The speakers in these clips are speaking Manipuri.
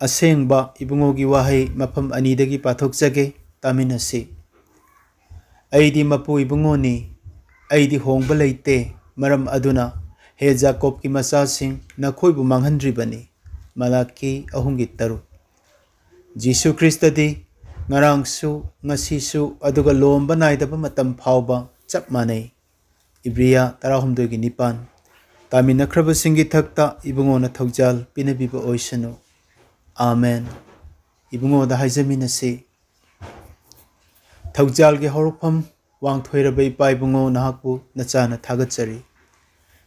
असेंबा इबुंगोगी वाहै मफम अनीदगी पाथोकजगे तामिनसी ऐदी मपु इबुंगोनी ऐदी होंगबा लैते मरम अदुना हे जाकोब की मचासिंग नखोइबु मांगहनद्रिबनी मलाकी अहुंगी तरु जीसु क्रिस्तदी ngarangsu ngasisu aduga lomba naidaba matam phawba chap manai ibriya tarahumdoi gi nipan taminakraba singi thakta ibungona thogjal pinabiba oisanu amen ibungo da haijamina se thogjal gi horupam wang thoiraba ipa ibungo nahakbu nachana thagachari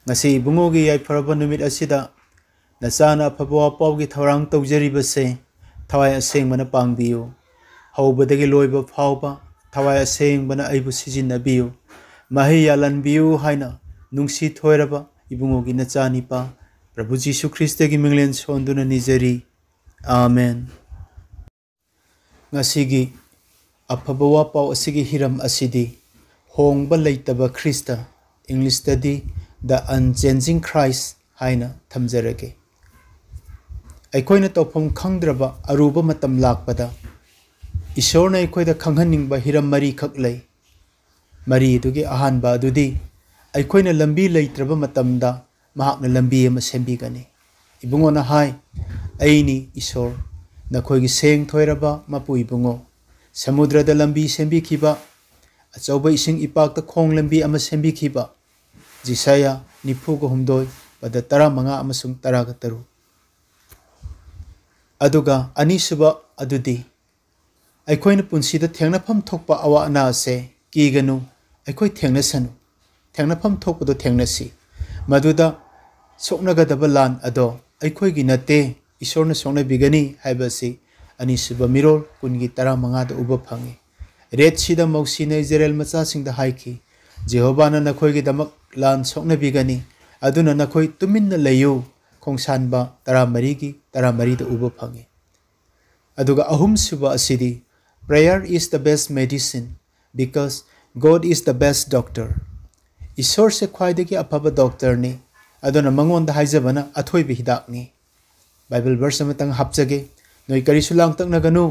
ngasi ibungo gi yaifaraba numit asida nachana phabo pawgi thorang tawjariba se thawai aseng mana pangbiu हौबदगी लोइबा फावबा थवाय असेंबना अइबु सिजिनबियु माहि यालनबियु हाइना नुंसी थोइरबा इबुंगोगी नचानिपा प्रभु जीसु ख्रिस्टगी मिंगलेन सोंदुना निजरी आमेन ngasiगी अफबा वापाव असिगी हिरम असिदी होंगबा लैतबा ख्रिस्ट इंग्लिश तदी द अनचेंजिंग क्राइस्ट हाइना थमजरगे अइखोइना तौफम खंगद्रबा अरुबा मतम लाकपदा ईश्वर ने अखोइदा खंगहनिंगबा हिरम मरी खक लै मरी दुगी अहानबा दुदी अखोइना लंबी लैत्रबा मतमदा महाकना लंबी अमा सेंबिगनी इबुंगोना हाय अइनी ईश्वर नखोइगी सेंग थोइरबा मपु इबुंगो समुद्रदा लंबी सेंबिखिबा अचौबा इसिंग इपाकता खोंग लंबी अमा सेंबिखिबा जिसाया निफुगा हुमदोय बदा 15 अमसुंग 13 अदुगा अनिसुबा अदुदी अखोइन पुंसीदा थेंगनाफम थोकपा अवा अना से कीगनु अखोइ थेंगनसनु थेंगनाफम थोकपदो थेंगनसी मदुदा सोकनगदबा लान अदो अखोइगी नते ईश्वरना सोकनबिगनी हाइबसी अनिसुबा मिरोल कुनगी 15 दा उबा फंगे रेड सीदा मौसीने इजराइल मचासिंगदा हाइखी जेहोबाना नखोइगी दमक लान सोकनबिगनी अदुना नखोइ तुमिन्ना लैयु खोंसानबा 13 गी 13 दा उबा फंगे अदुगा अहुम सुबा असिदी Prayer is the best medicine because God is the best doctor. Ishor se khwaidagi afaba doctor ni adona mangonda haijabana athoi bi hidak ni Bible verse amatang hapjage noi kari sulang tak naganu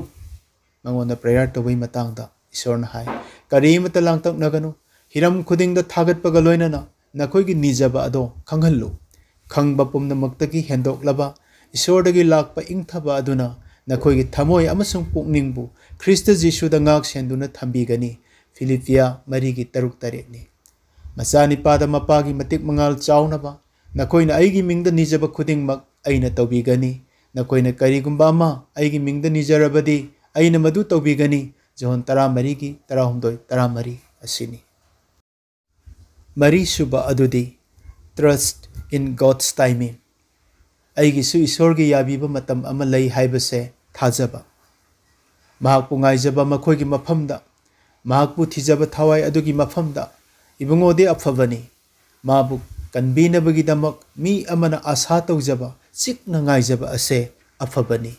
mangonda prayer to bai matang da Ishor na hai kari mata lang tak naganu hiram khuding da thagat paga loina na nakoi gi nijaba ado khanghallu khangba pumna maktagi hendok laba Ishor dagi lakpa ingthaba aduna नखोइगी थमोय अमसुंग पुकनिंगबु ख्रिस्ट जीशुदा ngak सेंदुना थंबीगनी फिलिपिया 3:3 मचानिपादा मपागी मतिक मंगाल चाउनबा नखोइना आइगी मिंगदा निजबा खुदिंगमक अइना तौबीगनी नखोइना करिगुंबा अमा आइगी मिंगदा निजरबदी अइना मदु तौबीगनी जोहन 13 असिनी मरी सुबा अदुदी ट्रस्ट इन गॉड्स टाइमिंग अइगिसु ईश्वरगी याबीबा मतम अमा लई हाइबसे थाजबा महाकपु ngaijaba मखोइगी मफमदा महाकपु थिजबा थावाई अदुगी मफमदा इबुंगोदे अफबनी माबु कनबीनबगी दमक मी अमना आशा तौजबा चिकना ngaijaba असे अफबनी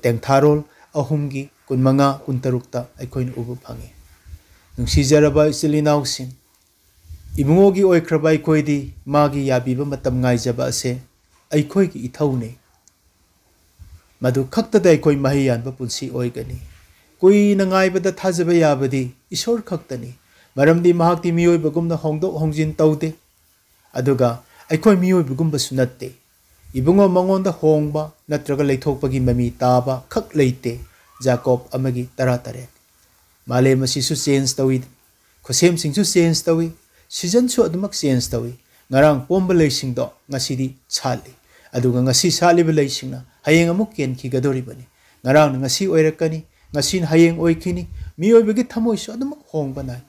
तेंथारोल अहुमगी 15 कुंतरुक्ता अखोइन उबु फंगे नुंसीजरबा इचलिनाउसिन इबुंगोगी ओइख्रबा अखोइदी मागी याबीबा मतम ngaijaba असे अखोइगी इथौने मधु खक्तदा अखोइ महियानबा पुंसी ओइगनी कुई नंगाइबदा थाजबा याबदी ईश्वर खक्तनी मरमदी महाक्ति मियोइबगुमना होंगदोक होंजिन तौदे अदुगा अखोइ मियोइबगुमबसु नत्ते इबुंगो मंगोंदा होंगबा नत्रगा लैथोकपगी ममी ताबा खक लैते जाकोब अमगी 13 माले मसिसु चेंज तौइ खुसेम सिंगसु चेंज तौइ सीजन सु अदुमक change तौइ ngarang pomba leisingdo ngasidi chali aduga ngasi saliba leisingna hayeng amuk ken ki gadori bani ngarang ngasi oirakani ngasin hayeng oikhini miyoibagi thamoi su adum hong banai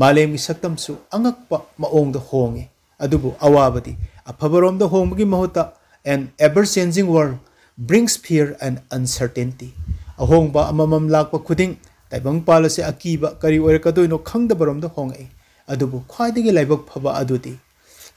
मालेम की सक्तमसु अंगक्पा माओंग द होंगे अदुबु अवाबदी अफबरोम the होंबगी महुता an ever changing world brings fear and uncertainty ahongba amamam lakpa khuding taibang palase akiba kari oirakadoino khangdabarom da hongai adubu khwaidagi laibak phaba adudi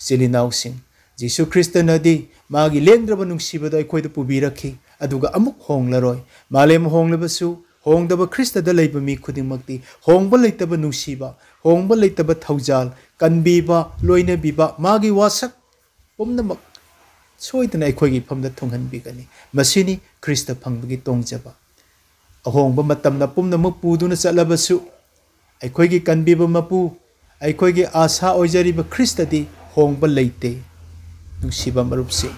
silinaw sing jisu christ nadi magi lengdraba nungsibada aikoida pubirakhi aduga amuk honglaroi malem honglebasu hongdaba christ da leiba mi khudingmakti hongba leitaba nungsiba hongba leitaba thaujal kanbiba loina biba magi wasak pomnamak soidana aikoigi phamda thonghanbigani masini christ phangbi tongjaba ahongba matamna pumnamak puduna chalabasu aikoigi kanbiba mapu aikoigi asa oijariba christ di hongba leite nungsiba marupsi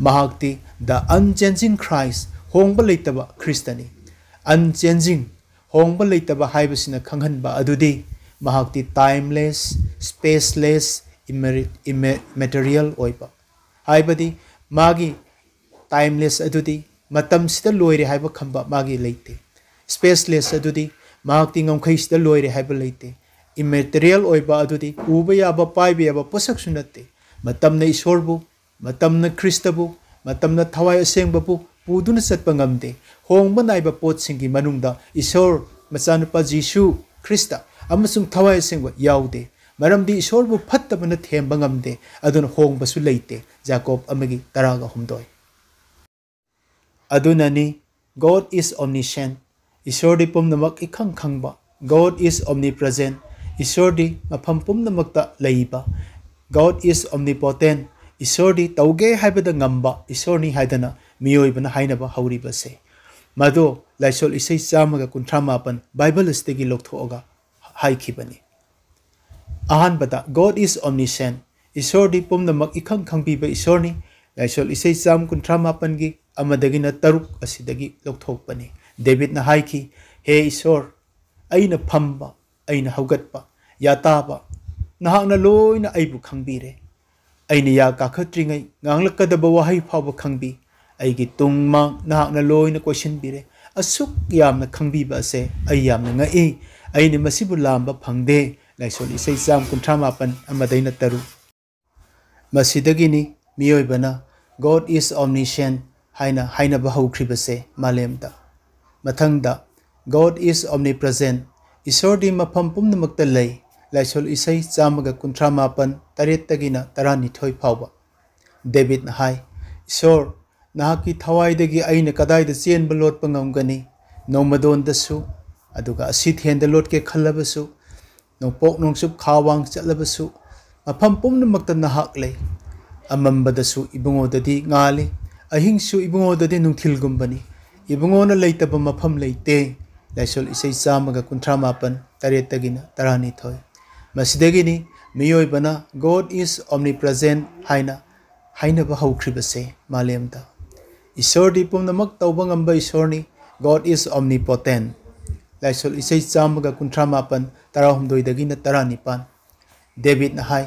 mahakti the unchanging christ hongba leitaba christani unchanging hongba leitaba haibasina khanghanba adudi mahakti timeless spaceless immaterial oiba haibadi magi timeless adudi matam sida loire haiba khamba magi leite spaceless adudi mahakti ngamkhai sida loire haiba leite immaterial oiba adudi uba yaba paiba yaba posak sunate matamna isorbu matamna kristabu matamna thawai asengbabu puduna satpa ngamde hongba naiba potsingi manungda isor machanupa jisu krista amasung thawai asengba yaude maramdi isorbu phattabana themba ngamde aduna hongbasu leite jacob amagi taraga humdoi adunani god is omniscient isordi pumnamak ikhang khangba god is omnipresent isordi mafam pumnamakta leiba god is omnipotent isordi tauge haibada ngamba isorni haidana miyoibana hainaba hauribase mado laisol isai chamaga kuntramapan bible stegi lokthoga haikhibani ahan bata god is omniscient isordi pumnamak ikhang khangbiba isorni laisol isai cham kuntramapan gi amadagina taruk asidagi lokthokpani david na haiki he isor aina phamba aina haugatpa yataba nahakna loina aibu khangbire aina ya kakhatringai nganglakadaba wahai phawba khangbi aigi tungmang nahakna loina question bire asuk yamna khangbiba ase ai yamna ngai aina masibu lamba phangde laisol isai cham kuntramapan amadaina taru masidagini miyoibana god is omniscient haina bahaukribase malemda mathangda god is omnipresent isordi mafam pumnamakta lei laisol isai chamaga kuntramapan taretagina tarani thoi phawba david na hai isor nahaki thawaidagi aina kadaida chenba lotpa ngamgani nomadondasu aduga asithenda lotke khallabasu nopok nongsup khawang chatlabasu mafam pumnamakta nahak lei amambadasu ibungodadi ngali ahingsu ibungodadi nungthilgumbani ibungona leitaba mafam leite laisol isai chamaga kuntramapan taretagina tarani thoi masidagini miyoibana god is omnipresent haina bahaukribase malemda isordi pumnamak tauba ngamba isorni god is omnipotent laisol isai chamaga kuntramapan tarahumdoidagina taranipan david na hai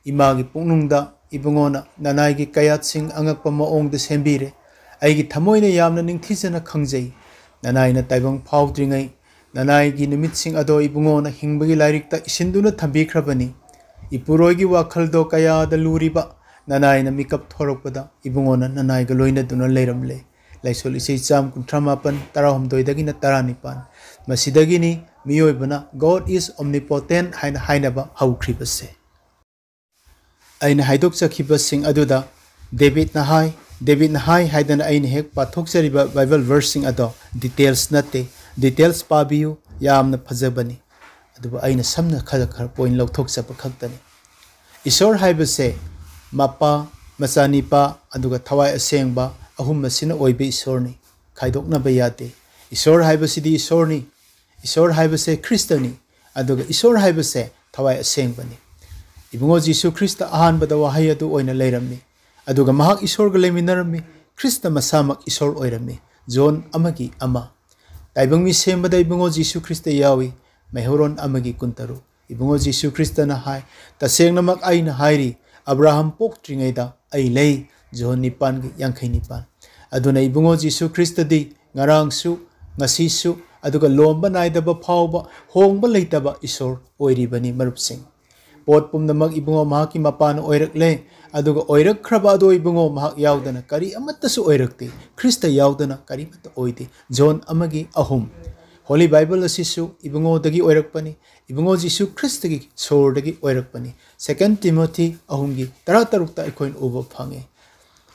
imagi pungnungda ibungona nanaigi kayatsing angakpa maongda sembire aigi thamoina yamna ningthijana khangjai nanaina taibang phawdringai nanaigi numitsing ado ibungona hingbagi lairikta isinduna thambikhrabani ipuroigi wakhaldo kaya da luriba nanaina mikap thorokpada ibungona nanaiga loina duna leiramle laisol isai cham kuntramapan tarahumdoidagina taranipan masidagini miyoibana god is omnipotent hainaba haukribase aina haidok chakhibasing aduda david na hai haidana aina hek pathokchariba bible verse ado details nate details pabiyu yamna phajabani aduba aina samna khara point lokthokchapa khaktani isor haibase mapa machanipa aduga thawai asengba ahum masina oibe isorni khaidokna bayate isor haibasidi isorni isor haibase kristani aduga isor haibase thawai asengbani ibungo jisu krista ahan bada wahai adu oina leirammi aduga mahak isor ga leminarmi krista masamak isor oirami john amagi ama taibang mi sembada ibungo jisu krista yawi mehoron amagi kuntaru ibungo jisu krista na hai tasengnamak aina hairi abraham poktringaida ai lei john nipan gi yankhai nipan aduna ibungo jisu krista di ngarang su ngasi su अदुगा लोंबा नाइदबा फावबा होंबा लेतबा ईश्वर ओइरिबनी मरुपसिंग पोट पुमनमक इबुंगो महाकी मपान ओइरकले अदुगा ओइरकख्रबा अदो इबुंगो महाक यावदना करी अमत्तसु ओइरकते ख्रिस्त यावदना करी मत ओइदे जोन अमगी अहुम होली बाइबल असिसु इबुंगो दगी ओइरकपनी इबुंगो जीसु ख्रिस्त की सोर दगी ओइरकपनी सेकंड टिमोथी अहुमगी तरा तरुकता इकोइन उबो फंगे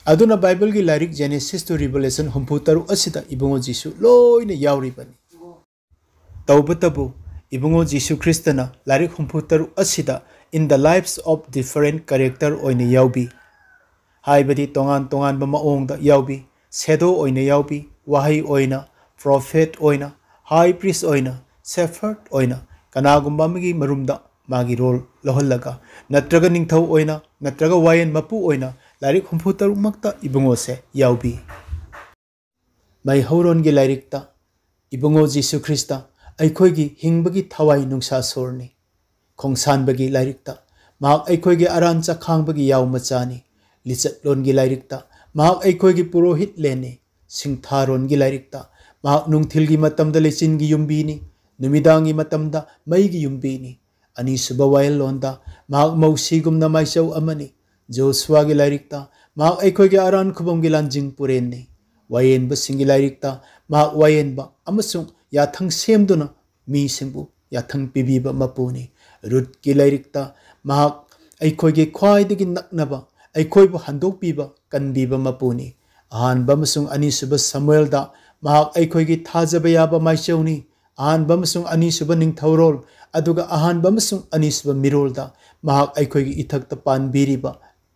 अदुना बाइबल की लाइरिक जेनेसिस टू रिवलेशन हुंफु तरु असिदा इबुंगो जीसु लोइने यावरिबनी तौबतबु इबुंगो जीसु ख्रिस्तना लाइरिक हुंफु तरु असिदा in the lives of different character ओइने यावबी हाइबदी तोंगान तोंगान बमाओंगदा यावबी सेडो ओइने यावबी वाहई ओइना प्रोफेट ओइना हाई प्रीस्ट ओइना शेफर्ड ओइना कनागुम्बा मगी मरुमदा मागी रोल लहल्लगा नत्रगा निंगथौ ओइना नत्रगा वायन मपु ओइना लाइरिक हुंफु तरुमक्ता इबुंगो से यावबी मै हौरोन गी लाइरिकता इबुंगो जीसु ख्रिस्ता अखोगी हिंबगी थवाई नुंसा सोरनी खोंसानबगी लाइरिकता माक अखोगी अरान चखांबगी याव मचानी लिचतलोन गी लाइरिकता माक अखोगी पुरोहित लेने सिंथारोन गी लाइरिकता माक नुंगथिलगी मतमदा लेचिनगी युंबीनी नुमिदांगी मतमदा मईगी युंबीनी अनीसुबा वायलोंदा माक मौसीगुमना माइचौ अमनी जोसुआ की लाइरिकता माक अखोगी अरान खुबमगी लांजिंग पुरेन्नी वायेनब सिंगी लाइरिकता माक वायेनबा अमसुंग याथंग सेमदुना मी सिंबु याथंग पिबीबा मपुनी रुट की लाइरिकता माक अखोगी ख्वाइदगी नकनबा अखोइबु हंदोकपीबा कनबीबा मपुनी अहानबा अमसुंग अनीसुबा समुएलदा माक अखोगी थाजबा याबा माइचौनी अहानबा अमसुंग अनीसुबा निंगथौरोल अदुगा अहानबा अमसुंग अनीसुबा मिरोलदा माक अखोगी इथक्ता पानबीरिबा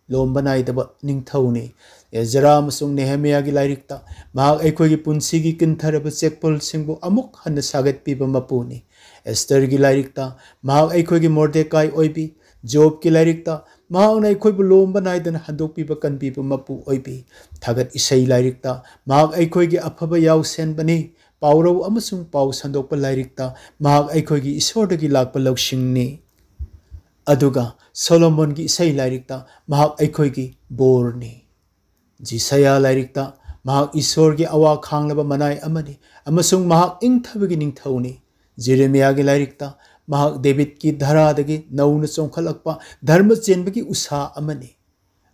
लोंबा नाइदबा निंगथौनी एजरा अमसुंग नेहेमिया की लाइरिकता माक अखोगी पुंसीगी किंथरबा चेकपुल सिंबु अमुक हन सागतपीबा मपुनी एस्टर की लाइरिकता माक अखोगी मोर्देकाई ओइबी जोब की लाइरिकता माकना अखोइबु लोंबा नाइदना हंदोकपीबा कनपीबा मपु ओइबी थागत इसई लाइरिकता माक अखोगी अफबा यावसेनबनी पाउरौ अमसुंग पाउ संदोकपा लाइरिकता माक अखोगी ईश्वरदगी लाकपा लौसिंगनी अदुगा सोलोमन की इसई लाइरिकता माक अखोगी बोरनी जिसया लाइरिकता माक ईश्वर की अवा खांगलबा मनाई अमनी अमसुंग माक इंगथबगी निंगथौनी जेरेमिया की लाइरिकता माक डेविड की धरादगी नौन चोंखलकपा धर्म चेनबगी उसा अमनी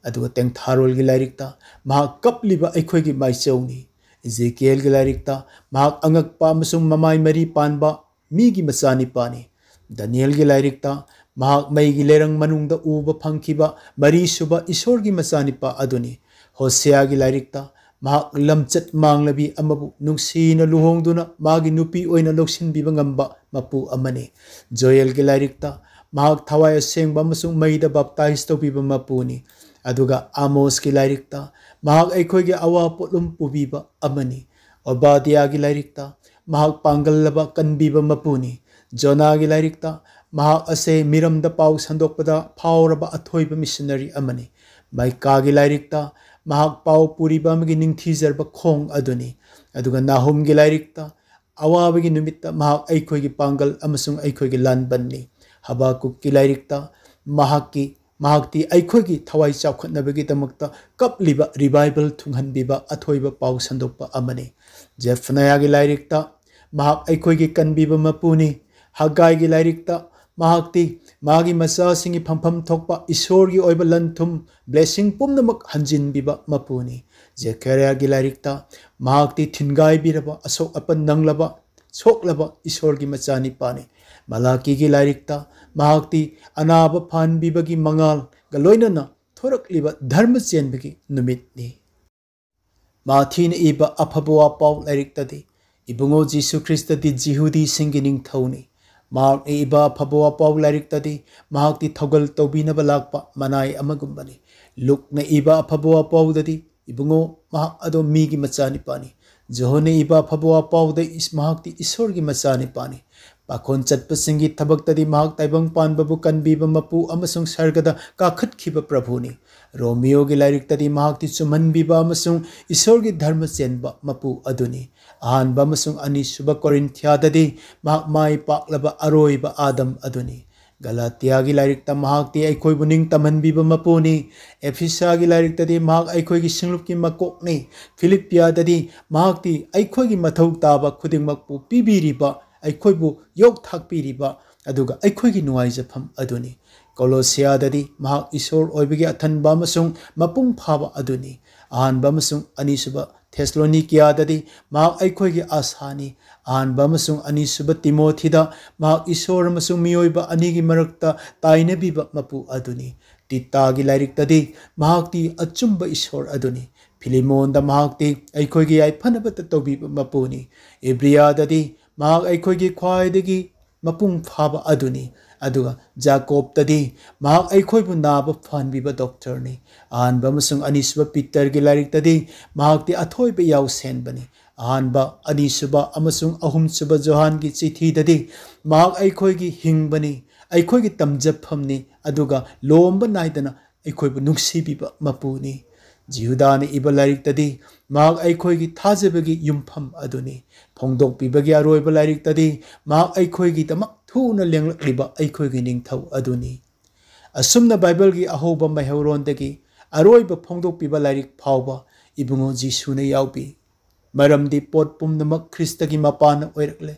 अदुगा तेंगथारोल की लाइरिकता माक कपलिबा अखोगी माइचौनी इजेकिएल की लाइरिकता माक अंगकपा अमसुंग ममाई मरी पानबा मीगी मचानी पानी दानियल की लाइरिकता माक मईगी लेरंग मनुंगदा उबा फंखिबा मरी सुबा ईश्वर की मचानीपा अदुनी होसिया की लाइरिकता माक लमचत मांगलबी अमबु नुंसीना लुहोंगदुना मागी नुपी ओइना लौसिनबीबा ngamba मपु अमने जोयल की लाइरिकता माक थवाय असेंगबा अमसुंग मईदा बाप्ताइज तौबीबा मपुनी अदुगा आमोस की लाइरिकता माक अखोगी अवा पोलुम पुबीबा अमनी ओबादिया की लाइरिकता माक पांगलबा कनबीबा मपुनी जोना की लाइरिकता माक असे मिरमदा पाउ संदोकपदा फावरबा अथोइबा मिशनरी अमनी माइका की लाइरिकता माक पाउ पुरीबा मगी निंगथीजरबा खोंग अदुनी अदुगा नाहुम की लाइरिकता अवाबगी नुमित्ता माक अखोगी पांगल अमसुंग अखोगी लानबन्नी हबाकुक की लाइरिकता माकती अखोगी थवाई चाखनबगी दमक्ता कपलिबा रिवाइवल थुंगहनबीबा अथोइबा पाउ संदोकपा अमनी जेफनाया की लाइरिकता माक अखोगी कनबीबा मपुनी हगाई की लाइरिकता माकती मागी मचासिंगी फंफम थोकपा ईश्वर की ओइबा लनथुम ब्लेसिंग पुमनमक हंजिनबीबा मपुनी जेकरिया की लाइरिकता माकती थिनगाइबीरबा असोक अपन नंगलबा सोकलबा ईश्वर की मचानी पानी मलाकी की लाइरिकता माकती अनाब फानबीबगी मंगाल गलोइनना थोरकलिबा धर्म चेनबगी नुमितनी माथीन इबा अफबवा पाउ लाइरिकतादी इबुंगो जीसु ख्रिस्तादी जिहुदी सिंगी निंगथौनी माक इबा फबवा पाउ लाइरिकतादी माकती थौगल तौबीनबा लाकपा मनाई अमगुंबनी लुकना इबा फबवा पाउददी इबुंगो माक अदो मीगी मचानी पानी जोहने इबा फबवा पाउदे इस माकती ईश्वर की मचानी पानी पाखोन चटपसिंगी थबक्तदी माक ताइबंग पानबबु कनबीबा मपु अमसुंग सर्गदा काखतखिबा प्रभुनी रोमियो की लाइरिकतादी माकती चुमनबीबा अमसुंग ईश्वर की धर्म चेनबा मपु अदुनी अहानबा अमसुंग अनीसुबा कोरिन्थियाददी माक माई पाकलबा अरोइबा आदम अदुनी गलातियागी लाइरिकता महाक्ति अखोइबु निंगतमहनबिबा मपुनी एफिसागी लाइरिकतदि महाक अखोइगी सिंगलुपकी मकोकनी फिलिपियाददि महाक्ति अखोइगी मथौ ताबा खुदिंगमकपु पिबिरिबा अखोइबु योग थाकपिरिबा अदुगा अखोइगी नुवाइजफम अदुनी कोलोसियाददि महाक ईश्वर ओइबगी अथनबा अमसुंग मपुंग फाबा अदुनी अहानबा अमसुंग अनिसुबा थेसलोनिकियाददि महाक अखोइगी आसानी अहानबा अमसुंग अनिसुबा तिमोथीदा महाक ईश्वर अमसुंग मियोइबा अनिगी मरक्ता ताइनबिबा मपु अदुनी टितागी लाइरिकतदि महाक्ति अचुंबा ईश्वर अदुनी फिलिमोनदा महाक्ति अखोइगी याइफनबत तौबिबा मपुनी इब्रियाददि महाक अखोइगी ख्वाइदगी मपुंग फाबा अदुनी अदुगा जाकोबतदि महाक अखोइबु नाबा फानबिबा डॉक्टरनी अहानबा अमसुंग अनिसुबा पीटरगी लाइरिकतदि महाक्ति अथोइबा याउसेनबनी अहानबा अनिसुबा अमसुंग अहुमसुबा जोहानगी चिठीददि महाक अखोइगी हिंगबनी अखोइगी तमजफमनी अदुगा लोम्बा नाइदना अखोइबु नुंगसिबिबा मपुनी जिहुदान इबा लाइरिकतदि महाक अखोइगी थाजबगी युमफम अदुनी फोंदोकपिबगी अरोइबा लाइरिकतदि महाक अखोइगी दमक थूना लेंगलक्लिबा अखोइगी निंगथौ अदुनी असुमना बाइबलगी अहोबा मैहौरोंदगी अरोइबा फोंदोकपिबा लाइरिक फावबा इबुंगो जीसुना याउबी मरमदी पोट पुमनमक ख्रिस्तगी मपान ओइरकले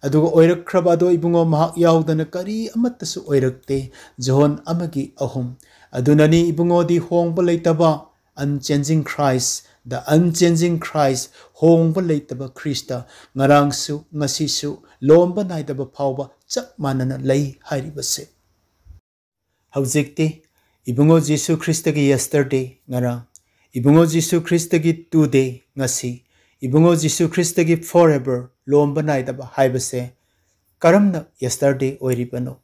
अदुगा ओइरखरबा अदो इबुंगो महाक याउदना करी अमत्तसु ओइरकते Johan अमगी अहुम अदुननी इबुंगोदी होंगबा लेतबा unchanging Christ, the unchanging Christ, hongba leitaba Krista, ngarangsu, ngasisu, lomba naidaba pauba, chak manana lay hairibase. Hauzikti, ibungo Jesu Krista gi yesterday, ngarang, ibungo Jesu Krista gi today, ngasi, ibungo Jesu Krista gi forever, lomba naidaba haibase, karamna yesterday oiribano,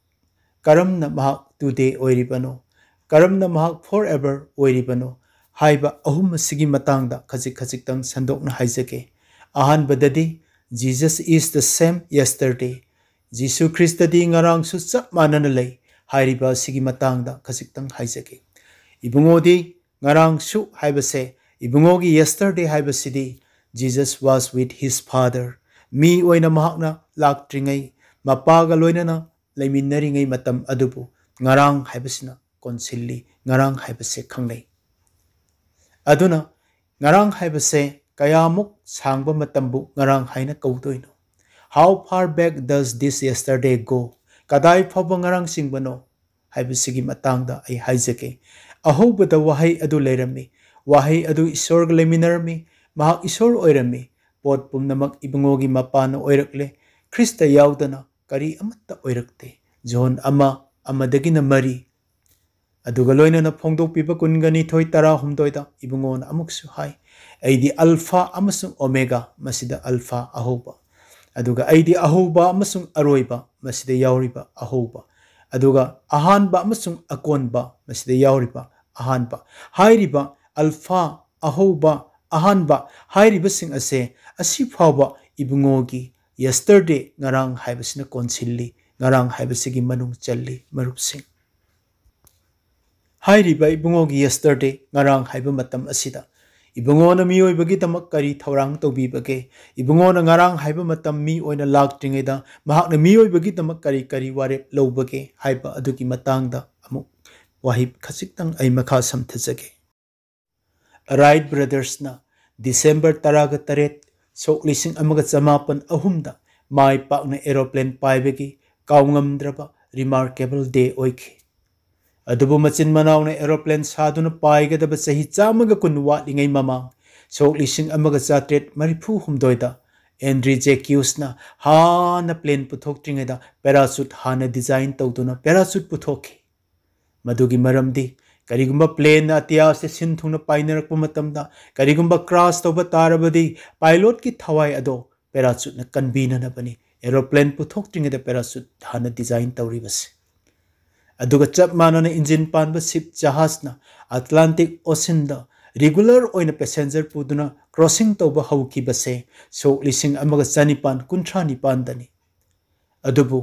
karamna mahak today oiribano, karamna mahak forever oiribano, हाइबा अहुम सिगी मतंगदा खजिक खजिकतंग संदोकना हाइजके अहान बददी Jesus is the same yesterday जीसु ख्रिस्त दी ngarang su chap manana lei हाइरिबा सिगी मतंगदा खजिकतंग हाइजके इबुंगोदी ngarang su हाइबसे इबुंगोगी यस्टरडे हाइबसिदी Jesus was with his father मी ओइना महाकना लाक्ट्रिंगै मपागा लोइनना लेमिनरिंगै मतम अदुबु ngarang हाइबसिना कोनसिल्ली ngarang हाइबसे खंगनै अदुना ngarang haibase kayamuk sangba matambu ngarang haina kawdoino how far back does this yesterday go kadai phaba ngarang singbano haibasigi matangda ai haijake ahobada wahai adu leirami wahai adu isorg leminarmi mahak isor oirami pot pumnamak ibungogi mapana oirakle krista yaudana kari amatta oirakte john amadagina mari अदुगा लोइनना फोंदोकपिबा कुनगनी थोइ तरा हुमदोइदा इबुंगोन अमुकसु हाई ऐदि अल्फा अमसुंग ओमेगा मसिदा अल्फा अहोबा अदुगा ऐदि अहोबा अमसुंग अरोइबा मसिदा याउरिबा अहोबा अदुगा अहानबा अमसुंग अकोनबा मसिदा याउरिबा अहानबा हाइरिबा अल्फा अहोबा अहानबा हाइरिबा सिंग असे असि फावबा इबुंगोगी यस्टरडे ngarang हाइबसिना कोनसिल्ली ngarang हाइबसिगी मनुंग चल्ली मरुपसिंग हाइरिबा इबुंगोगी yesterday ngarang haiba matam asida ibungona miyoibagi tamak kari thorang tobibage ibungona ngarang haiba matam mi oina laktringeda mahakna miyoibagi tamak kari kari warep lobage haiba adugi matangda amuk wahib khasiktang ai makha samthajage Wright brothers na December 18 soklising amaga chamapan ahumda mai pakna aeroplane paibagi kaungamdraba remarkable day oikhi अदुबु मचिन मनाउना एरोप्लेन सादुना पाइगदब सही चामगा कुन वाटलिङै ममाङ सोक लिसिङ अमगा चात्रेट मरिफु हुमदोइदा एन्ड्री जेक्यूसना हाना प्लेन पुथोक्ट्रिङैदा पैराशूट हाना डिजाइन तौदुना पैराशूट पुथोखे मदुगी मरमदी करिगुम्बा प्लेन अतियासे सिनथुना पाइनरकप मतमदा करिगुम्बा क्रॉस तौबा तारबदी पायलट की थवाई अदो पैराशूटना कन्बीननबनी एरोप्लेन पुथोक्ट्रिङैदा पैराशूट हाना डिजाइन तौरिबसे अदुगा चप मानना इंजिन पानबा शिप जहाजना अटलांटिक ओशन दा रेगुलर ओइना पैसेंजर पुदुना क्रॉसिंग तौबा हौकिबसे सोक लिसिंग अमगा चानिपान कुंथ्रा निपान दनी अदुबु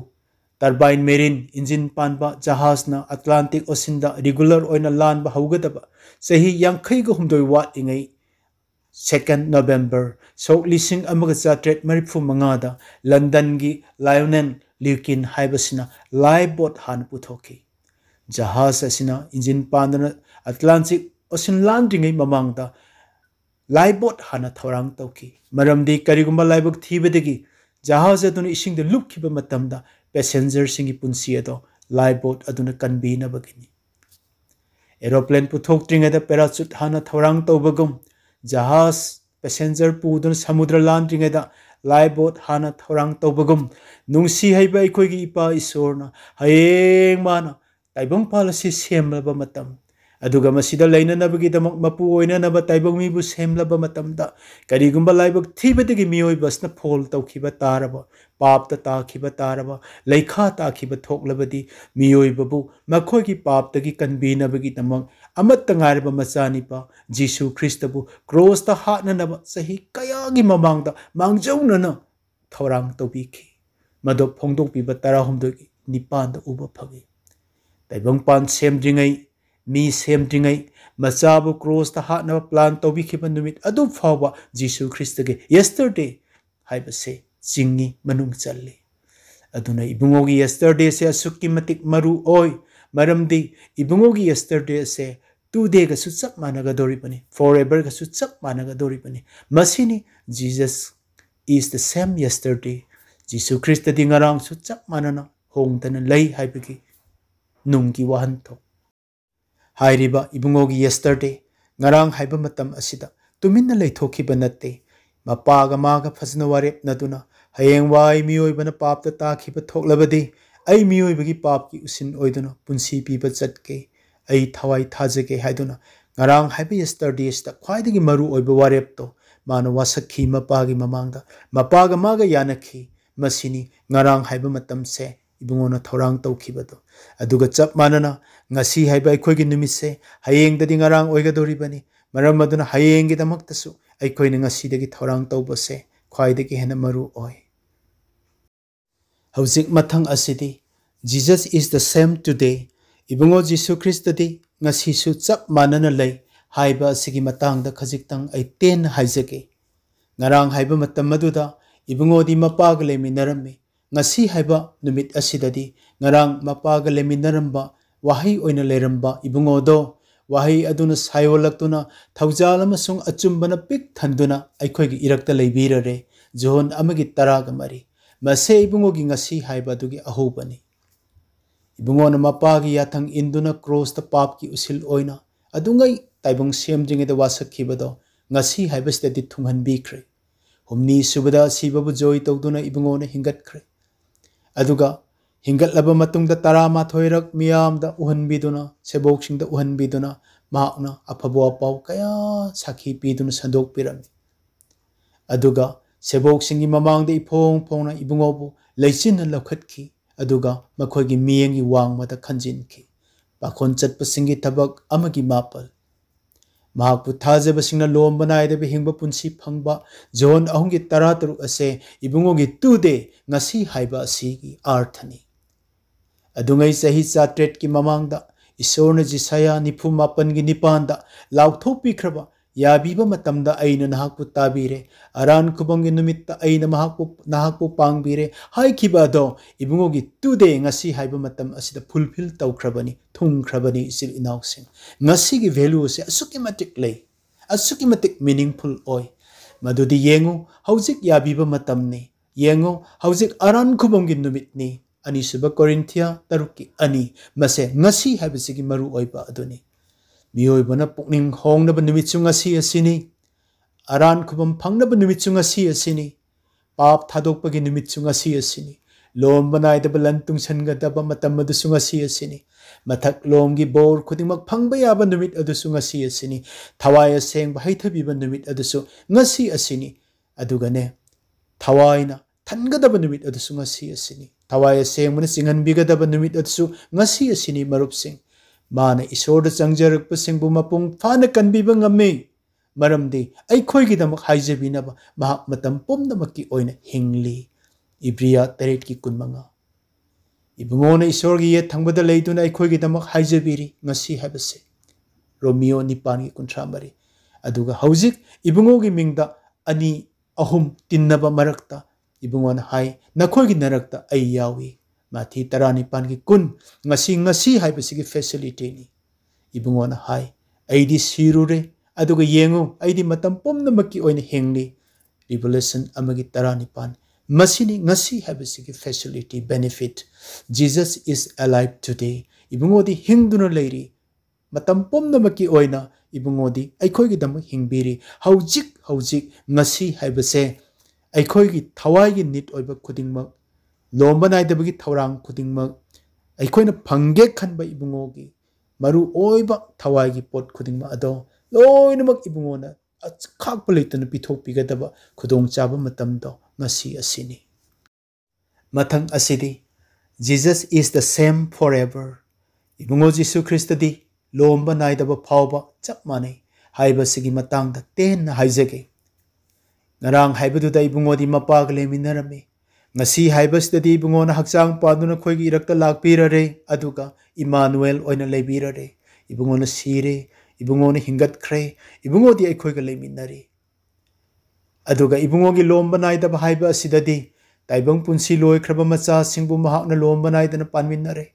टर्बाइन मेरिन इंजिन पानबा जहाजना अटलांटिक ओशन दा रेगुलर ओइना लानबा हौगदबा सही 59 वाट इंगै 2 नवंबर सोक लिसिंग अमगा चात्रेट मरिफु मंगादा लंदन की लायोनेल ल्यूकिन हाइबसिना लाइफ बोट हान पुथोकी जहाज असिना इंजिन पांदना अटलांटिक ओशन लांड्रिंगै ममांगदा लाइफ बोट हाना थौरांग तौकी मरमदी करिगुंबा लाइबक थीबदगी जहाज अदुना इसिंगदा लुपखिबा मतमदा पैसेंजर सिंगी पुंसी अदो लाइफ बोट अदुना कनबीनबगिनी एरोप्लेन पुथोक्ट्रिंगदा पैराशूट हाना थौरांग तौबगुम जहाज पैसेंजर पुदुना समुद्र लांड्रिंगदा लाइफ बोट हाना थौरांग तौबगुम नुंसी हैबा अखोइगी इपा ईश्वरना हयेंग माना ताइबंग पालसी सेमलबा मतम अदुगा मसिदा लैननबगिदमक मपु ओइननबा ताइबंग मिबु सेमलबा मतमदा करिगुंबा लाइबक थीबदगी मियोइबसना फोल तौखिबा तारबा पापता ताखिबा तारबा लैखा ताखिबा थोकलबदी मियोइबबु मखोइगी पापतगी कनबीनबगिदमक अमत्त ngairba मचानिपा जीसु ख्रिस्तबु क्रॉसता हाटननबा सही कयागी ममांगदा मांगजौनना थौरांग तौबिखि मदो फोंदोकपिबा 16 निपानदा उबा फगे ताइबंग पान सेमद्रिङै मी सेमद्रिङै मचाबु क्रॉसता हाटनबा प्लान तौबिखिबा नुमित अदु फावबा जीसु ख्रिस्तगे यस्टरडे हाइबसे चिंगी मनुंग चल्ले अदुना इबुंगोगी यस्टरडे से असुक्की मतिक मरु ओय मरमदी इबुंगोगी यस्टरडे से टुडे गसु चप मानगदोरिबनी फॉरएवर गसु चप मानगदोरिबनी मसिनी Jesus is the same yesterday जीसु ख्रिस्त दी ngarang सु चप मानना होंगतन लई हाइबगी नुंगी वाहनथो हाइरिबा इबुंगोगी यस्टरडे ngarang हाइबा मतम असिदा तुमिन्ना लैथोखिबा नत्ते मपागा मागा फजना वारेप नदुना हयेंग वाई मियोइबना पापता ताखिबा थोकलबदी आई मियोइबगी पाप की उसिन ओइदुना पुंसी पीबा चटके आई थवाई थाजगे हाइदुना ngarang हाइबा यस्टरडे sta ख्वाइदगी मरु ओइबा वारेपतो मानो वासखी मपागी ममांगदा मपागा मागा यानखी मसिनी ngarang हाइबा मतम से इबुंगोना थौरांग तौखिबदो अदुगा चप मानना ngasi हाइबा अखोइगी नुमिसे हयेंगददी ngarang ओइगदोरिबनी मरम अदुना हयेंगी दमक्तसु अखोइना ngasi थौरांग तौबसे ख्वाइदगी हेना मरु ओइ हौजिक मथंग असिदी Jesus is the same today इबुंगो जीसु ख्रिस्तदी ngasisu chap manana lei haiba asigi matangda khajiktang ai ten haijake ngarang haiba matam maduda ibungo di mapaga leminarami ngasi haiba numit asidadi ngarang mapaga leminaramba wahi oina leramba ibungo do wahi aduna sayolaktuna thaujal amasung achumbana pik thanduna aikhoigi irakta leibirare johon amagi taraga mari mase ibungo gi ngasi haiba dugi ahobani ibungona mapagi yathang induna cross ta pap ki usil oina adungai taibong semjinge da wasakhibado ngasi haibastadi thunghan bikhre humni subada sibabu joy tawduna ibungona hingat khre aduga hingat laba matungda tarama thoirak miyam da uhan biduna seboksing da uhan biduna mahakna afabo apaw kaya sakhi piduna sandok pirami aduga seboksing gi mamang da ipong pongna ibungobu leichin laukhatki aduga makhoigi miyengi wangmada khanjinki pakhon chatpasingi thabak amagi mapal mahakpu thajabasingna lombanai de hingba punsi phangba zone ahungi taratru ase ibungogi tude ngasi haiba asigi arthani adungai sahi chatret ki mamangda isorna jisaya nifu mapan gi nipanda lauthopi khraba yabiba matamda aina nahakpu tabire aran khubongi numitta aina nahakpu pangbire haikhiba do ibungogi tude ngasi haiba matam asida fulfill tawkhrabani thungkhrabani isil inausing ngasi gi value se asukimatic lei asukimatic meaningful oi madudi yengu haujik yabiba matamni yengu haujik aran khubongi numitni ani suba Korinthia taruki ani mase ngasi haibisigi maru oiba aduni मियोइबना पुकनिंग होंगनब निमित्सु ngasi asini aran khubam phangnab nimitsu ngasi asini pap thadokpagi nimitsu ngasi asini lom banai da balan tungsan ga daba matam adusu ngasi asini mathak lomgi bor khudingmak phangba yaba nimit adusu ngasi asini thawai aseng ba haithabiba nimit adusu ngasi asini adugane thawaina thangadaba nimit adusu ngasi asini thawai aseng mun singhan bigadaba nimit adusu ngasi asini marupsing माने ईश्वर चंगजरक सिंबु मपुंग फाना कनबीबा ngame मरमदि अखोइगी दमक हाइजबिनबा महाक मतम पुमनमकी ओइना हिंगली इब्रिया 8 की 15 इबुंगोना ईश्वर गी ये थंगबदा लेदुना अखोइगी दमक हाइजबिरी ngasi हाबसे रोमियो 9 की 13 अदुगा हौजिक इबुंगोगी मिंगदा अनि अहुम तिन्नबा मरक्ता इबुंगोन हाई नखोई की नरकता आई यावी माथी तरानिपान की कुन ngasi हाइबसिगी फैसिलिटी नि इबुंगोन हाई आईदी सिरुरे अदुगा येंगु आईदी मतम पुमनमकी ओइने हेंगली रिवलेशन अमगी तरानिपान मसीनी ngasi हाइबसिगी facility benefit Jesus is alive today इबुंगोदी हिंगदुना लेरी मतम पुमनमकी ओइना इबुंगोदी अखोई की दम हिंगबिरी हौजिक ngasi हाइबसे अखोई की थवाई की निट ओइबा खुदिंगमक लोम्बा नाइदबगी थौरांग खुदिंगमक अखोइना फंगे खनबा इबुंगोगी मरु ओइबा थवाई की पोट खुदिंगमक अदो लोइनमक इबुंगोना खाकप लेतन पिथोकपिगदबा खुदोंग चाबा मतमदो ngasi asini मथंग असिदी Jesus is the same forever इबुंगो जीसु ख्रिस्ट दी लोम्बा नाइदबा फावबा चप माने हाइबसिगी मतंगदा तेन हाइजगे ngarang haibadu ibungo di mapag leminarami ngasi haibasdadi ibungo na hakchang paduna khoigi irakta lakpirare aduga Emmanuel oina leibirare ibungo na sire ibungo na hingat khre ibungo di aikhoiga leminari aduga ibungo gi lomba naida ba haiba asidadi taibang punsi loi khraba macha singbu mahakna lomba naida na panminare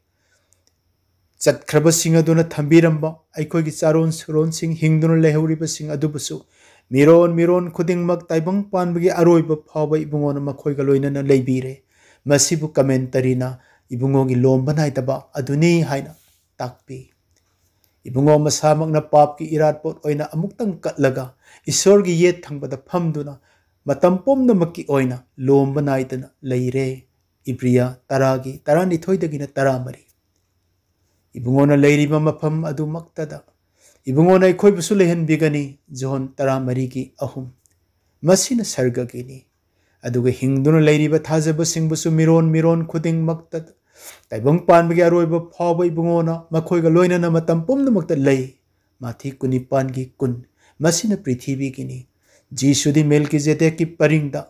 chat khraba sing aduna thambiramba aikhoigi charon suron sing hingduna lehuriba sing adubusu मिरोन खुदिंगमक ताइबंग पानबगी अरोइब फाव इबुंगोन मखोइगा लोइनना लेबिरे मसिबु कमेंटरीना इबुंगोगी लोम्बा नाइदबा अदुनी हाइना ताकपी इबुंगो मसामकना पाप की इरादपोट ओइना अमुक्तंग कटलगा ईश्वर की येत थंगबदा फमदुना मतम पुमनमकी ओइना लोम्बा नाइदना लेइरे इब्रिया तरागी तरानिथोइदगिना तरामरी इबुंगोना लेरिबा मफम अदुमक्तदा इबुंगोना इखोइबसु लेहनबिगनी जोन तरामरी की अहुम मसिना सर्गगिनी अदुगा हिंगदुना लेरिबा थाजबा सिंगबसु मिरोन खुदिंग मक्तद ताइबंग पानबगी अरोइबा फाव इबुंगोना मखोइगा लोइनना मतम पुमनमक्ता लई माथी कुनिपान की कुन मसिना पृथ्वी गिनी जीसुदी मेलकिजेदेक की परिंगदा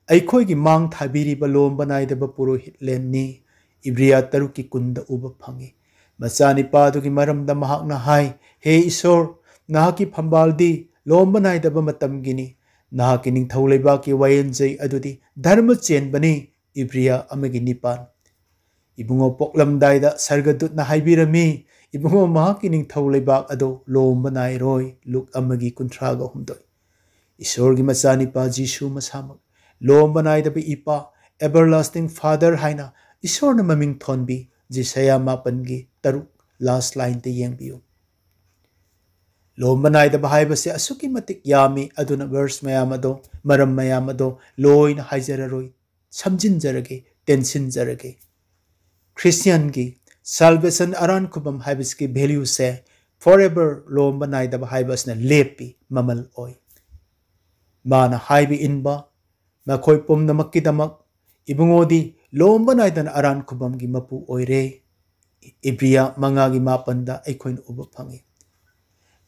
अइखोइगी मांग थाबिरिबा लोम्बा नाइदबा पुरोहित लेननी इब्रिया तरुक की कुंद उबा फंगी मचानिपादुगी मरमदा महाकना हाई हे ईश्वर नाहकी फंबालदी लोम्बा नाइदबा मतमगिनी नाहकी निंगथौ लेबाकी वायेनजै अदुदी धर्म चेनबनी इब्रिया अमगी निपान इबुंगो पोकलमदाइदा सर्गदूतना हाइबिरमी इबुंगो महाकी निंगथौ लेबाक अदो लोम्बा नाइरोय लुक अमगी कुंथ्रागा हुमदोय ईश्वर की मचानिपा जीसु मसामक लोम्बा नाइदबा इपा एवरलास्टिंग फादर हाइना ईश्वर न ममिंग थोनबी जिसया मापनगी तरुक लास्ट लाइन ते येंबियो लोम्बा नाइदबा हाइबसे असुकी मतिक यामी अदुना वर्स मयामदो मरम मयामदो लोइन हाइजररोय समजिनजरगे टेंशनजरगे क्रिश्चियन की साल्वेशन अरान खुबम हाइबसकी वैल्यू से फॉरएवर लोम्बा नाइदबा हाइबसना लेपी ममल ओय माना हाइबी इनबा मखोय पुमनमक्कीदमक इबुंगोदी लोम्बा नाइदन अरान खुबम की मपु ओइरे इब्रिया मंगागी मापंदा अखोइन उब फंगे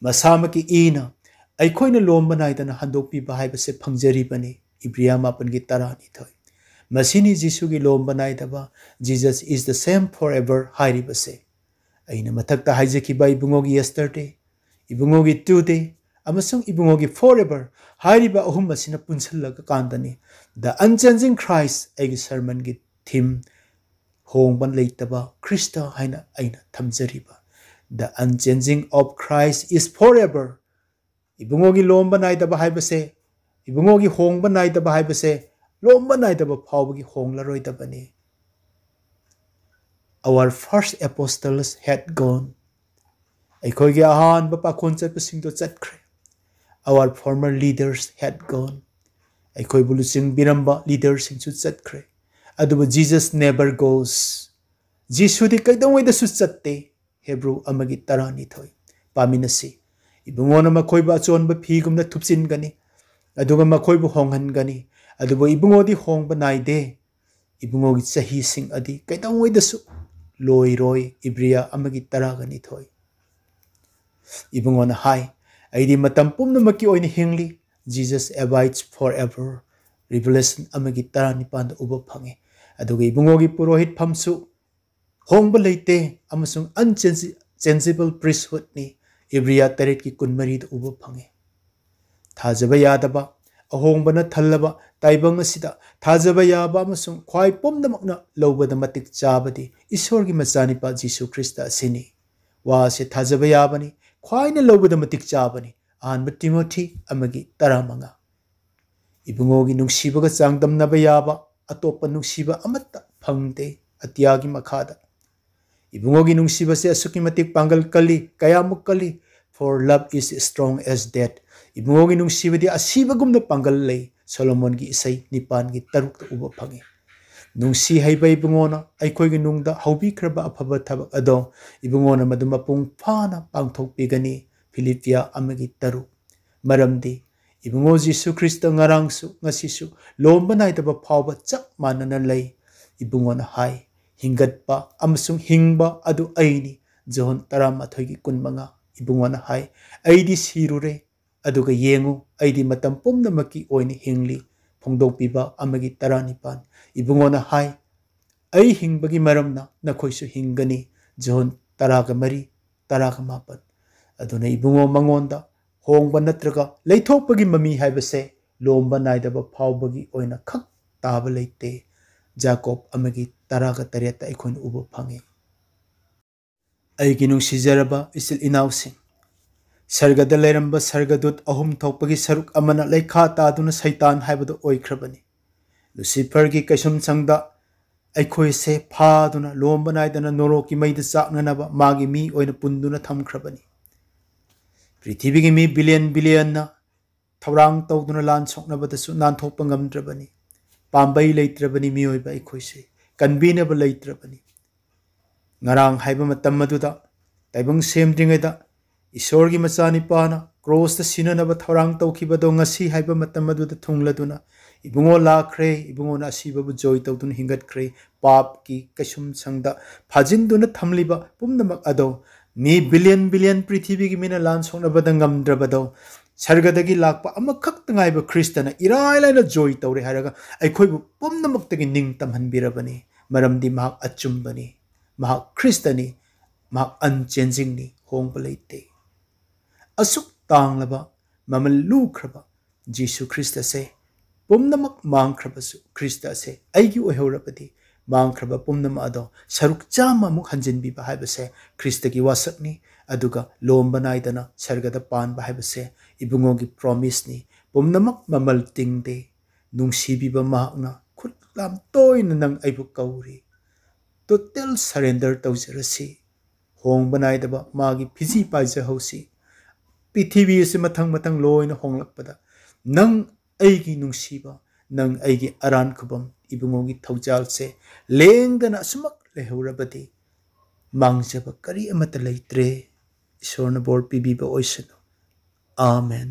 मसामकी ईना अखोइन लोम्बा नाइदन हंदोकपीबा हाइबसे फंगजरीबनी इब्रिया मापन की तरानिथोय मसीनी जीसु की लोम्बा नाइदबा Jesus is the same forever हाइरिबसे अइना मथक्ता हाइजकीबा इबुंगोगी यस्टरडे इबुंगोगी टुडे अमसंग इबुंगोगी फॉरएवर हाइरिबा अहुम मसिना पुनसलग कांदनी द अनचेंजिंग क्राइस्ट एगी सर्मन की थीम होंबन लेतबा ख्रिस्ट हाइना अइना थमजरीबा the unchanging of Christ is forever इबुंगोगी लोम्बा नाइदबा हाइबसे इबुंगोगी होंबा नाइदबा हाइबसे लोम्बा नाइदबा फावबगी होंगलरोइदबनी our first apostles had gone अखोइगी अहान पाखोन चटपसिंगदो चटख्रे our farmer leaders had gone अखोइबु लुचिंग बिरंबा लीडर्स सिंगसु चटख्रे अदुबु जीसस नेवर गोस जीसुदी कैदोंवैदसु चत्ते हेब्रू अमगी तरानिथोय पामिनसी इबुंगोना मखोइबु अचोनबा फीगुमना थुपसिनगनी अदुगा मखोइबु होंगहनगनी अदुबु इबुंगोदी होंगबा नाइदे इबुंगोगी चही सिंग अदि कैदोंवैदसु लोइरोय इब्रिया अमगी तरागनिथोय इबुंगोना हाई आइदी मतम पुमनमकी ओइना हिंगली जीसस अबाइड्स फॉरएवर रिवलेशन अमगी तरानिपान उब फंगे अदुगा इबुंगोगी पुरोहित फमसु होंगबा लेते अमसुंग अनचेंजेबल प्रीस्टहुड नि इब्रिया तरेट की कुनमरी उब फंगे थाजबा यादबा ꯑꯍꯣꯡꯕꯅ ꯊꯜꯂꯕ ꯇꯥꯏꯕꯪ ꯑꯁꯤꯗ ꯊꯥꯖꯕ ꯌꯥꯕ ꯑꯃꯁꯨꯡ ꯈ꯭ꯋꯥꯏ ꯄꯨꯝꯅꯃꯛꯅ ꯂꯧꯕꯗ ꯃꯇꯤꯛ ꯆꯥꯕꯗꯤ ꯏꯁꯣꯔꯒꯤ ꯃꯆꯥꯅꯤꯄꯥ ꯖꯤꯁꯨ ꯈ꯭ꯔꯤꯁꯇ ꯑꯁꯤꯅꯤ꯫ ꯋꯥ ꯑꯁꯤ ꯊꯥꯖꯕ ꯌꯥꯕꯅꯤ, ꯈ꯭ꯋꯥꯏꯅ ꯂꯧꯕꯗ ꯃꯇꯤꯛ ꯆꯥꯕꯅꯤ꯫ ꯑꯍꯥꯟꯕ ꯇꯤꯃꯣꯊꯤ 1:15 ꯏꯕꯨꯡꯉꯣꯒꯤ ꯅꯨꯡꯁꯤꯕꯒ ꯆꯥꯡꯗꯝꯅꯕ ꯌꯥꯕ ꯑꯇꯣꯞꯄ ꯅꯨꯡꯁꯤꯕ ꯑꯃꯠꯇ ꯐꯪꯗꯦ ꯑꯇꯤꯌꯥꯒꯤ ꯃꯈꯥꯗ꯫ ꯏꯕꯨꯡꯉꯣꯒꯤ ꯅꯨꯡꯁꯤꯕꯁꯦ ꯑꯁꯨꯛꯀꯤ ꯃꯇꯤꯛ ꯄꯥꯡꯒꯜ ꯀꯜꯂꯤ, ꯀꯌꯥꯃꯨꯛ ꯀꯜꯂꯤ? For love is strong as death. इबुंगोगी नुंसीबदी असीबगुमना Pongal लई सोलोमोनगी इसई 9:3 उबा फंगे। नुंसी हैबा इबुंगोना अखोइगी नुंगदा हौबीख्रबा अफबा थबक अदो इबुंगोना मदु मपुंग फाना पांगथोकपिगनी फिलिपिया 1:3 मरमदी इबुंगो जीसु Christ ngarangsu ngasisu lomba naitaba phawba chap manana lei ibungona hai hingatpa amasung hingba adu aini john 13:25 ibungona hai aidi sirure aduga yengu aidi matam pumnamaki oini hingli phongdokpiba 1:19 ibungona hai ai hingbagi maramna nakhoisu hingani john 13:18 aduna ibungo mangonda होंबा नत्रगा लेथोपगी mummy हाइबसे लोम्बा नाइदबा फावबगी ओइना खक ताबा लेते जाकोब 1:13 अखोइन उबा फंगे। अइगी नुंसिजरबा इसिल इनाउसिंग सर्गदा लेरंबा सर्गदूत अहुम थोपगी सरुक अमना लेखा तादुना सैतान हाइबदो ओइख्रबनी। लुसिफरगी कैसुम संगदा अखोइसे फादुना लोम्बा नाइदना नोरोकी मैदा चाकननबा मागी मी ओइना पुंदुना थमख्रबनी। पृथ्वी की मी बिलियन बिलियन थौरांग तौदुना लान सोकनबदसु नानथोकपा ngamद्रबनी। पांबई लेत्रबनी मियोइबा अखोइसे कन्बीनबा लेत्रबनी। ngarang हाइबा मतम मदुदा ताइबंग सेमद्रिङैदा ईश्वरगी मचानिपाना क्रॉसता सिननबा थौरांग तौखिबदो ngasi हाइबा मतम मदुदा थुंगलदुना इबुंगो लाख्रे इबुंगोना असीबबु जॉय तौदुना हिंगतख्रे पाप की कैसुम संगदा फाजिनदुना थमलिबा पुमनमक अदो मी बिलियन बिलियन पृथ्वी की मीना लान सोकनबदा ngamद्रबदो सर्गदगी लाकपा अमखक तंगाइबा ख्रिस्टना इराय लाइना जॉय तौरे हारगा अखोइबु पुमनमक्तगी निंग तमहनबिरबनी मरमदी महाक अचुंबनी महाक ख्रिस्टनी महाक अनचेंजिंगनी होंगबा लेते। असुक तांगलबा ममल लूख्रबा जीसु ख्रिस्ट से पुमनमक मांगख्रबसु ख्रिस्ट से अइगी ओइहौरबदी मांगख्रबा पुमनम अदो सरुक चामा मुख हंजिनबिबा हाइबसे ख्रिस्ट की वासकनी अदुगा लोम्बा नाइदना सर्गदा पानबा हाइबसे इबुंगोगी प्रॉमिसनी पुमनमक ममल तिंगदे नुंसीबिबा महाकना खुतलाम तोयना नंग अइबु कौरी टोटल सरेंडर तौजरसी होंगबा नाइदबा मागी फिजी पाइजहौसी पृथ्वी से मथंग मथंग लोयना होंगलकपदा नंग अइगी नुंसीबा नंग अइगी अरान खुबम इबुंगोगी थौजाल से लेंगदना असुमक लेहौरबदी मांगजबा करी अमत लेत्रे ईश्वरना बोर पिबीबा ओइसनु आमेन।